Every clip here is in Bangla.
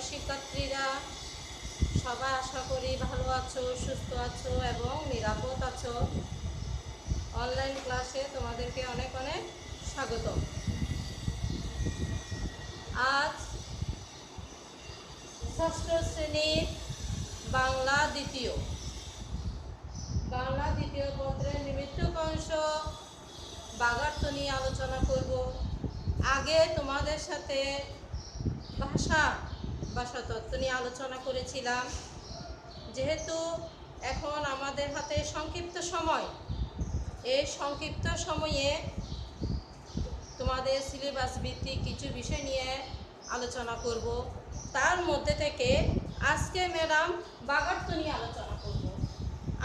শিক্ষার্থীরা সবাই আশা করি ভালো আছো, সুস্থ আছো এবং নিরাপদ আছো। অনলাইন ক্লাসে তোমাদেরকে অনেক অনেক স্বাগত। আজ ষষ্ঠ শ্রেণীর বাংলা দ্বিতীয় পত্রের নিমিত্তক অংশ বাগার্থ নিয়ে আলোচনা করব। আগে তোমাদের সাথে ভাষাতত্ত্ব নিয়ে আলোচনা করেছিলাম। যেহেতু এখন আমাদের হাতে সংক্ষিপ্ত সময়, এই সংক্ষিপ্ত সময়ে তোমাদের সিলেবাস ভিত্তিক কিছু বিষয় নিয়ে আলোচনা করব। তার মধ্যে থেকে আজকে ম্যাডাম বাগার্থ নিয়ে আলোচনা করব।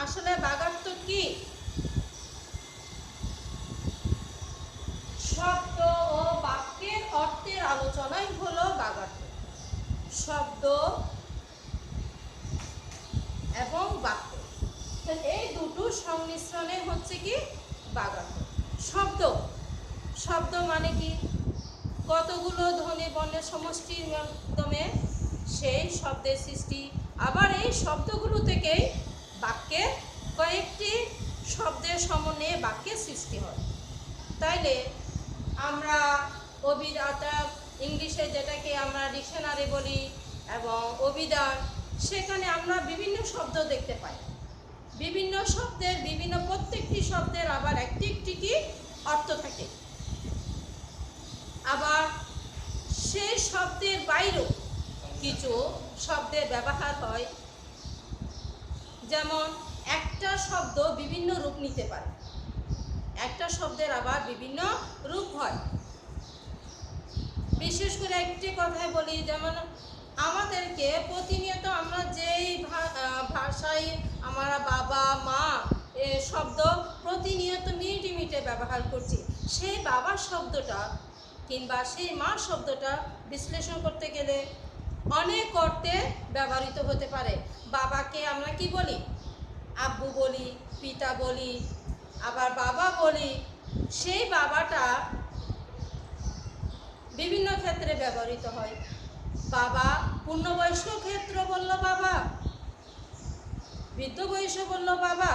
আসলে বাগার্থ কি? শব্দ ও বাক্যের অর্থের আলোচনাই হলো বাগার্থ। শব্দ এবং বাক্য, এই দুটো সংমিশ্রণে হচ্ছে কি বাগার্থ। শব্দ মানে কি? কতগুলো ধ্বনি বর্ণের সমষ্টির মাধ্যমে সেই শব্দের সৃষ্টি। আবার এই শব্দগুলো থেকেই বাক্যের কয়েকটি শব্দের সমন্বয়ে বাক্যের সৃষ্টি হয়। তাইলে আমরা অভিধান, ইংলিশে যেটাকে আমরা ডিকশনারি বলি, এবং অভিধান, সেখানে আমরা বিভিন্ন শব্দ দেখতে পাই। বিভিন্ন শব্দের প্রত্যেকটি শব্দের আবার একটি একটি কি অর্থ থাকে। আবার সেই শব্দের বাইরেও কিছু শব্দের ব্যবহার হয়। যেমন একটা শব্দ বিভিন্ন রূপ নিতে পারে, একটা শব্দের আবার বিভিন্ন রূপ হয়। বিশেষ করে একটি কথাই বলি, যেমন আমাদেরকে প্রতিনিয়ত আমরা যেই ভাষায় আমরা বাবা মা শব্দ প্রতিনিয়ত মিনিটে ব্যবহার করছি, সেই বাবা শব্দটা কিংবা সেই মা শব্দটা বিশ্লেষণ করতে গেলে অনেক অর্থে ব্যবহৃত হতে পারে। বাবাকে আমরা কি বলি? আব্বু বলি, পিতা বলি, আবার বাবা বলি। সেই বাবাটা বিভিন্ন ক্ষেত্রে ব্যবহৃত হয়। বাবা পূর্ণবয়স্ক ক্ষেত্র বলল বাবা, বৃদ্ধ বয়সে বলল বাবা,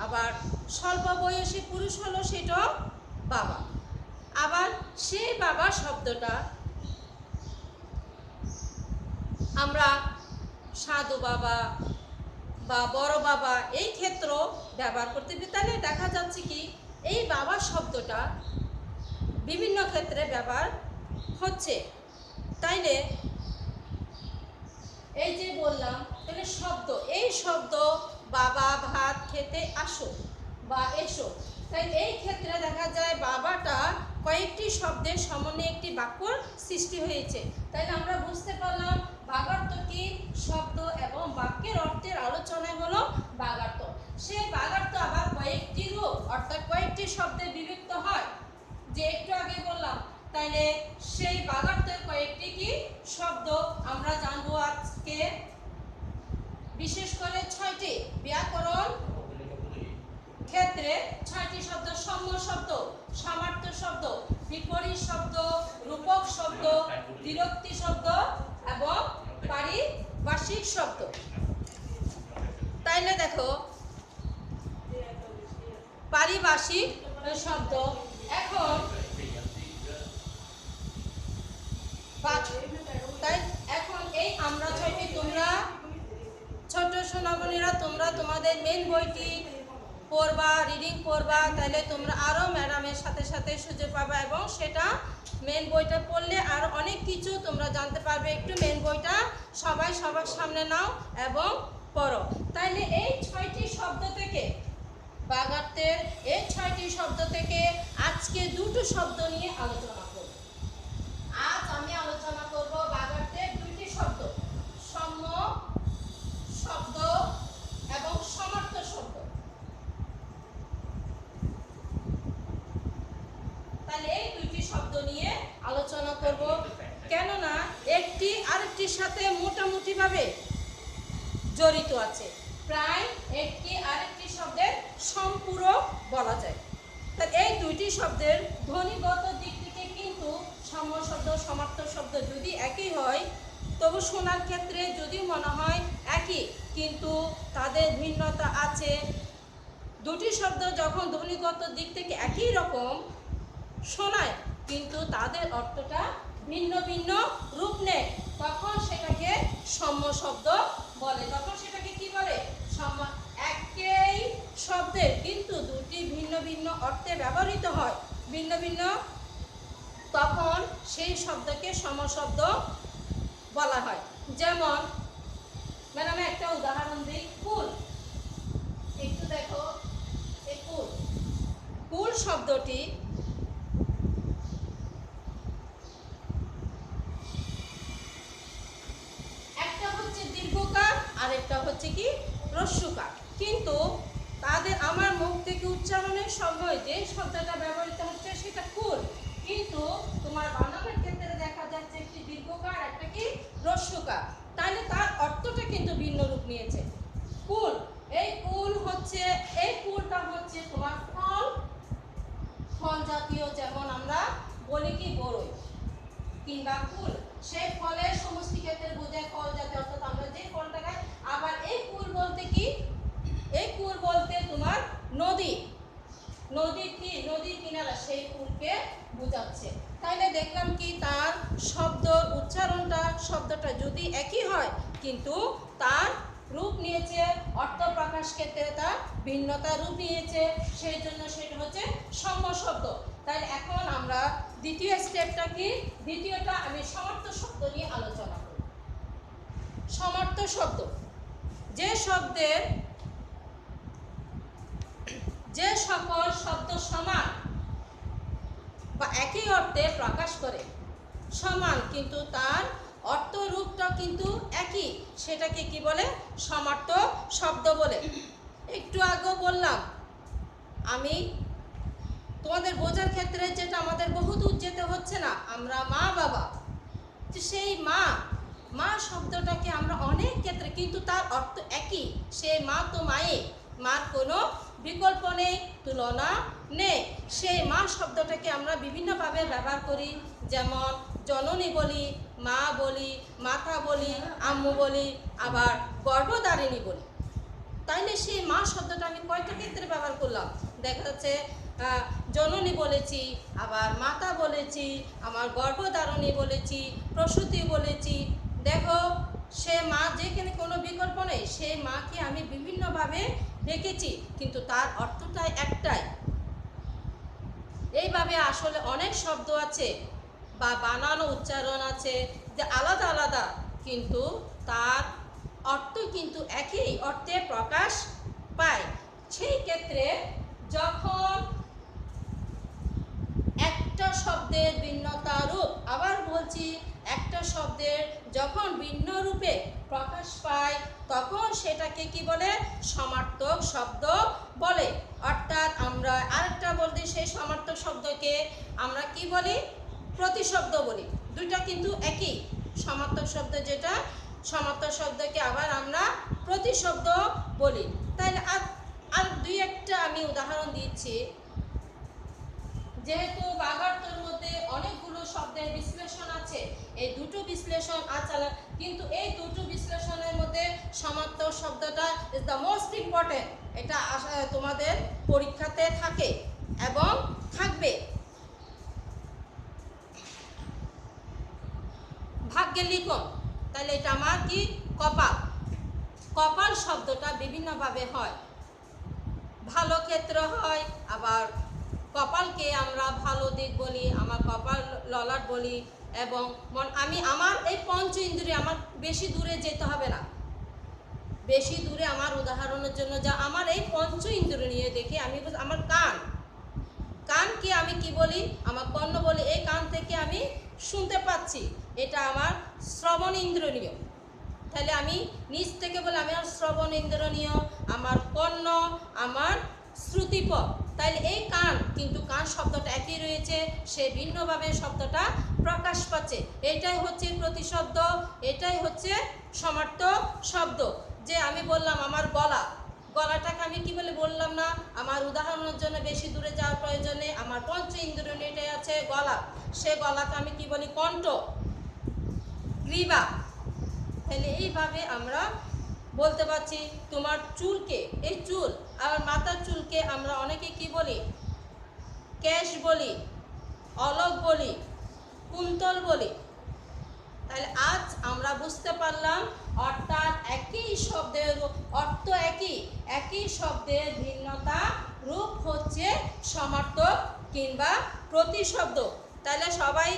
আবার স্বল্প বয়সী পুরুষ হলো সেটাও বাবা। আবার সেই বাবা শব্দটা আমরা সাধু বাবা বা বড় বাবা এই ক্ষেত্র ব্যবহার করতে পারি। তাহলে দেখা যাচ্ছে কি এই বাবা শব্দটা বিভিন্ন ক্ষেত্রে ব্যবহার হচ্ছে। তাইলে এই যে বললাম, তাহলে শব্দ, এই শব্দ বাবা ভাত খেতে আসো বা এসো, তাই এই ক্ষেত্রে দেখা যায় বাবাটা কয়েকটি শব্দের সমন্বয়ে একটি বাক্যর সৃষ্টি হয়েছে। তাইলে আমরা বুঝতে পারলাম বাগার্থ কি? শব্দ এবং বাক্যের অর্থের আলোচনায় হলো বাগার্থ। সেই বাগার্থ আবার কয়েকটি রূপ, অর্থাৎ কয়েকটি শব্দে বিভক্ত হয়, যে একটু আগে বললাম। তাইলে সেই বাগার্থের কয়েকটি কি শব্দ আমরা জানবো আজকে। বিশেষ করে 6টি ব্যাকরণ ক্ষেত্রে 6টি শব্দ: সম্য শব্দ, সমার্থ শব্দ, বিপরীত শব্দ, রূপক শব্দ, বিরক্তি শব্দ এবং পারিভাষিক শব্দ। তাইলে দেখো, পারিভাষিক শব্দ এখন এই আমরা 6টি, তোমরা ছোট সোনামণিরা তোমরা তোমাদের মেন বইটি পড়বা, রিডিং পড়বা, তাহলে তোমরা আরও ম্যাডামের সাথে সাথে সুযোগ পাবা এবং সেটা মেন বইটা পড়লে আর অনেক কিছু তোমরা জানতে পারবে। একটু মেন বইটা সবার সামনে নাও এবং পড়ো। তাইলে এই 6টি শব্দ থেকে, বাগার্থের এই 6টি শব্দ থেকে আজকে দুটো শব্দ নিয়ে আলোচনা করব। আজ আমি আলোচনা করব বাগার্থের দুটি শব্দ: সম্য শব্দ এবং সমার্থ শব্দ। তাহলে এই দুটি শব্দ নিয়ে আলোচনা করব, কেননা একটি আরেকটির সাথে মোটামুটি ভাবে জড়িত আছে। প্রায় একটি আরেকটি শব্দের সম্পূরক বলা যায়। তাহলে এই দুইটি শব্দের ধ্বনিগত দিক থেকে কিন্তু সম্য শব্দ সমার্থক শব্দ যদি একই হয়, তবু শোনার ক্ষেত্রে যদিও মনে হয় একই, কিন্তু তাদের ভিন্নতা আছে। দুটি শব্দ যখন ধ্বনিগত দিক থেকে একই রকম শোনায়, কিন্তু তাদের অর্থটা ভিন্ন ভিন্ন রূপ নেয়, তখন সেটাকে সাম্য শব্দ বলে। তখন সেটাকে কি বলে? সাম্য। একই শব্দের কিন্তু দুটি ভিন্ন ভিন্ন অর্থে ব্যবহৃত হয়, ভিন্ন ভিন্ন, তখন সেই শব্দকে সাম্য শব্দ বলা হয়। যেমন ম্যাডাম একটা উদাহরণ দিই, কুল। একটু দেখো, এই কুল, কুল শব্দটি একটা হচ্ছে দীর্ঘকার আর একটা হচ্ছে কি হ্রস্বকার, কিন্তু তাদের আমার মুখ থেকে উচ্চারণের সময় যে শব্দটা ব্যবহৃত হচ্ছে সেটা কুল, কিন্তু তোমার বানানের ক্ষেত্রে দেখা যাচ্ছে একটি দীর্ঘকার একটা কি হ্রস্বকার, তাহলে তার অর্থটা কিন্তু ভিন্ন রূপ নিয়েছে। কুল, এই কুল হচ্ছে, এই কুলটা হচ্ছে তোমার ফল, ফল জাতীয়, যেমন আমরা বলি কি বড়ই কিংবা কুল, সেই ফলের সমষ্টি ক্ষেত্রে বোঝায় ফল জাতীয়, অর্থাৎ আমরা যে ফলটা খাই। আবার এই কুল বলতে কি, এই কুল বলতে তোমার নদী, নদী কি, নদীর কিনারা, সেই কুলকে বোঝাচ্ছে। তাইলে দেখলাম কি তার শব্দ উচ্চারণটা, শব্দটা যদি একই হয় কিন্তু তার রূপ নিয়েছে, অর্থ প্রকাশ ক্ষেত্রে তার ভিন্নতা রূপ নিয়েছে, সেই জন্য সেটা হচ্ছে সাম্য শব্দ। তাই এখন আমরা দ্বিতীয় স্টেপটা কি, দ্বিতীয়টা আমি সমর্থ শব্দ নিয়ে আলোচনা করব। সমর্থ শব্দ, যে শব্দের, যে সকল শব্দ সমান বা একই অর্থে প্রকাশ করে, সমান কিন্তু তার অর্থ রূপটা কিন্তু একই, সেটাকে কি বলে? সমার্থক শব্দ বলে। একটু আগেও বললাম আমি তোমাদের বোঝার ক্ষেত্রে, যেটা আমাদের বহু দূর যেতে হচ্ছে না, আমরা মা বাবা, সেই মা, মা শব্দটাকে আমরা অনেক ক্ষেত্রে, কিন্তু তার অর্থ একই, সে মা তো মায়ে, মার কোনো বিকল্প নেই, তুলনা নেই। সেই মা শব্দটাকে আমরা বিভিন্নভাবে ব্যবহার করি, যেমন জননী বলি, মা বলি, মাতা বলি, আম্মু বলি, আবার গর্ভধারিণী বলি। তাইলে সেই মা শব্দটা আমি কয়টা ক্ষেত্রে ব্যবহার করলাম? দেখা যাচ্ছে জননী বলেছি, আবার মাতা বলেছি, আমার গর্ভধারণী বলেছি, প্রসূতি বলেছি। দেখো, সে মা, যেখানে কোনো বিকল্প নেই, সেই মাকে আমি বিভিন্নভাবে ডেকেছি, কিন্তু তার অর্থটাই একটাই। এইভাবে আসলে অনেক শব্দ আছে বা বানানো উচ্চারণ আছে যে আলাদা আলাদা, কিন্তু তার অর্থ কিন্তু একই অর্থে প্রকাশ পায়। সেই ক্ষেত্রে যখন একটা শব্দের ভিন্নতা রূপ, আবার বলছি, একটা শব্দের যখন ভিন্ন রূপে প্রকাশ পায়, তখন সেটাকে কি বলে? সমার্থক শব্দ বলে। অর্থাৎ আমরা আরেকটা বলতে, সেই সমার্থক শব্দকে আমরা কি বলি? প্রতিশব্দ বলি। দুইটা কিন্তু একই, সমার্থক শব্দ যেটা, সমার্থক শব্দকে আবার আমরা প্রতিশব্দ বলি। তাহলে আর দুই একটা আমি উদাহরণ দিচ্ছি। যেহেতু বাগার্থর মধ্যে অনেকগুলো শব্দের বিশ্লেষণ আছে, এই দুটো বিশ্লেষণ আছে, কিন্তু এই দুটো বিশ্লেষণের মধ্যে সমার্থক শব্দটা ইজ দ্য মোস্ট ইম্পর্টেন্ট। এটা তোমাদের পরীক্ষাতে থাকে এবং থাকবে। ভাগ্যে লিখন, তাহলে এটা আমার কি? কপাল। কপাল শব্দটা বিভিন্নভাবে হয়, ভালো ক্ষেত্র হয়, আবার কপালকে আমরা ভালো দিক বলি, আমার কপাল ললাট বলি। এবং আমি আমার এই পঞ্চ ইন্দ্রিয়, আমার বেশি দূরে যেতে হবে না, বেশি দূরে আমার উদাহরণের জন্য যা, আমার এই পঞ্চ ইন্দ্রিয় নিয়ে দেখে আমি আমার কান, কানকে আমি কি বলি? আমার কর্ণ বলি। এই কান থেকে আমি শুনতে পাচ্ছি, এটা আমার শ্রবণ ইন্দ্রিয়। তাহলে আমি নিচ থেকে বলে আমার শ্রবণ ইন্দ্রিয়, আমার কর্ণ, আমার শ্রুতিপথ। তাইলে এই কান, কিন্তু কান শব্দটা একই রয়েছে, সে ভিন্নভাবে শব্দটা প্রকাশ পাচ্ছে। এটাই হচ্ছে প্রতিশব্দ, এটাই হচ্ছে সমার্থক শব্দ। যে আমি বললাম আমার গলা, গলাটাকে আমি কি বলে বললাম না? আমার উদাহরণের জন্য বেশি দূরে যাওয়ার প্রয়োজনে, আমার পঞ্চ ইন্দ্রিয় এটাই আছে গলা, সে গলাকে আমি কি বলি? কণ্ঠ, গ্রীবা। তাহলে এইভাবে আমরা বলতে পারছি তোমার চুলকে, এই চুল আর মাথার চুলকে আমরা অনেকে কি বলি, কেশ বলি, অলক বলি, কুন্তল বলি। তাহলে আজ আমরা বুঝতে পারলাম অর্থাৎ একই শব্দের অর্থ একই শব্দের ভিন্নতা রূপ হচ্ছে সমার্থক কিংবা প্রতিশব্দ। তাহলে সবাই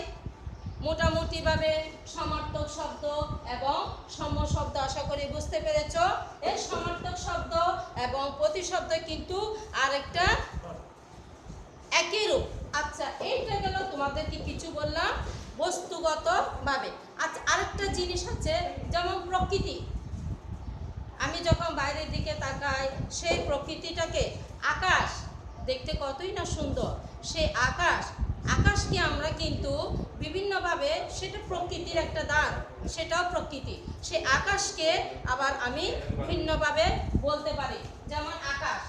মোটামুটিভাবে সমার্থক শব্দ এবং সম শব্দ আশা করি বুঝতে পেরেছ। এই সমার্থক শব্দ এবং প্রতিশব্দ কিন্তু আরেকটা একই রূপ। আচ্ছা, এইটা গেল তোমাদেরকে কিছু বললাম বস্তুগত ভাবে। আচ্ছা, আরেকটা জিনিস আছে যেমন প্রকৃতি। আমি যখন বাইরের দিকে তাকাই সেই প্রকৃতিটাকে, আকাশ দেখতে কতই না সুন্দর, সেই আকাশকে আমরা কিন্তু বিভিন্নভাবে, সেটা প্রকৃতির একটা দান, সেটাও প্রকৃতি। সেই আকাশকে আবার আমি ভিন্নভাবে বলতে পারি। যেমন আকাশ,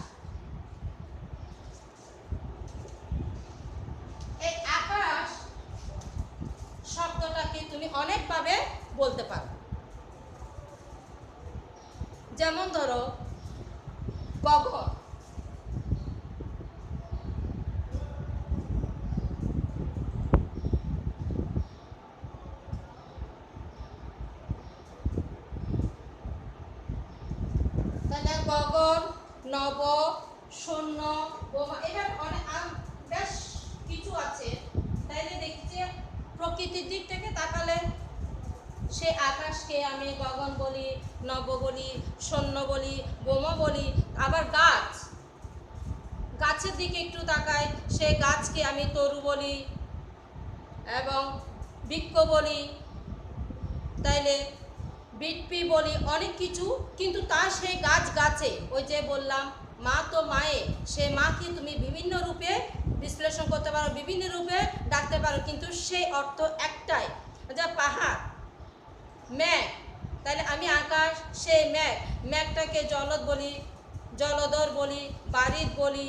এই আকাশ শব্দটাকে তুমি অনেকভাবে বলতে পারো। যেমন ধরো গগন, তাহলে গগন, নব, শূন্য, বোমা, এবার অনেক বেশ কিছু আছে। তাইলে দেখছি প্রকৃতির দিক থেকে তাকালে সে আকাশকে আমি গগন বলি, নব বলি, শূন্য বলি, বোমা বলি। আবার গাছের দিকে একটু তাকাই, সে গাছকে আমি তরু বলি এবং বৃক্ষ বলি, তাইলে বিটপি বলি, অনেক কিছু। কিন্তু তার সেই গাছে, ওই যে বললাম মা তো মায়ে, সে মাকে তুমি বিভিন্ন রূপে বিশ্লেষণ করতে পারো, বিভিন্ন রূপে ডাকতে পারো, কিন্তু সেই অর্থ একটাই, যা পাহাড়, মেঘ। তাহলে আমি আকাশ, সেই মেঘটাকে জলদ বলি, জলধর বলি, বারিদ বলি।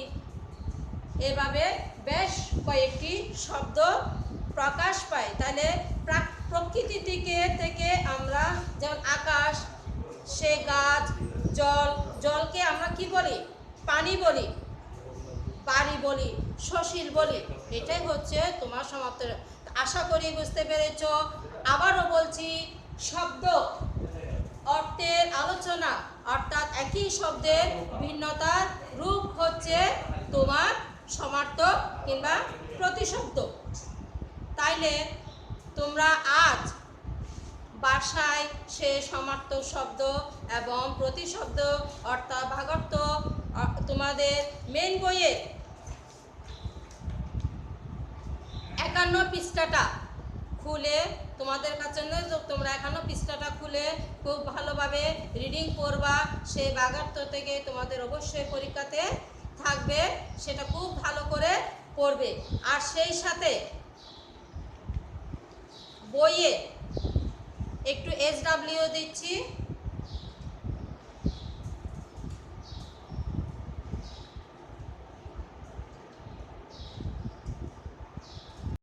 এভাবে বেশ কয়েকটি শব্দ প্রকাশ পায়। তাহলে প্রকৃতি থেকে আমরা যেমন আকাশ, সে গাছ, জলকে আমরা কি বলি, পানি বলি, বাড়ি বলি, সশীল বলি। এটাই হচ্ছে তোমার সমাপ্ত। আশা করি বুঝতে পেরেছ। আবারও বলছি, শব্দ অর্থের আলোচনা, অর্থাৎ একই শব্দের ভিন্নতার রূপ হচ্ছে তোমার সমার্থক কিংবা প্রতিশব্দ। তাইলে তোমরা আজ ভাষায় সে সমার্থক শব্দ এবং প্রতিশব্দ অর্থাৎ ভাগার্থ তোমাদের মেন বইয়ের 51 পৃষ্ঠাটা খুলে তোমাদের কাছে, তোমরা 51 পৃষ্ঠাটা খুলে খুব ভালোভাবে রিডিং করবা। সেই ভাগার্থ থেকে তোমাদের অবশ্যই পরীক্ষাতে থাকবে, সেটা খুব ভালো করে পড়বে। আর সেই সাথে বইয়ে একটু SW দিচ্ছি,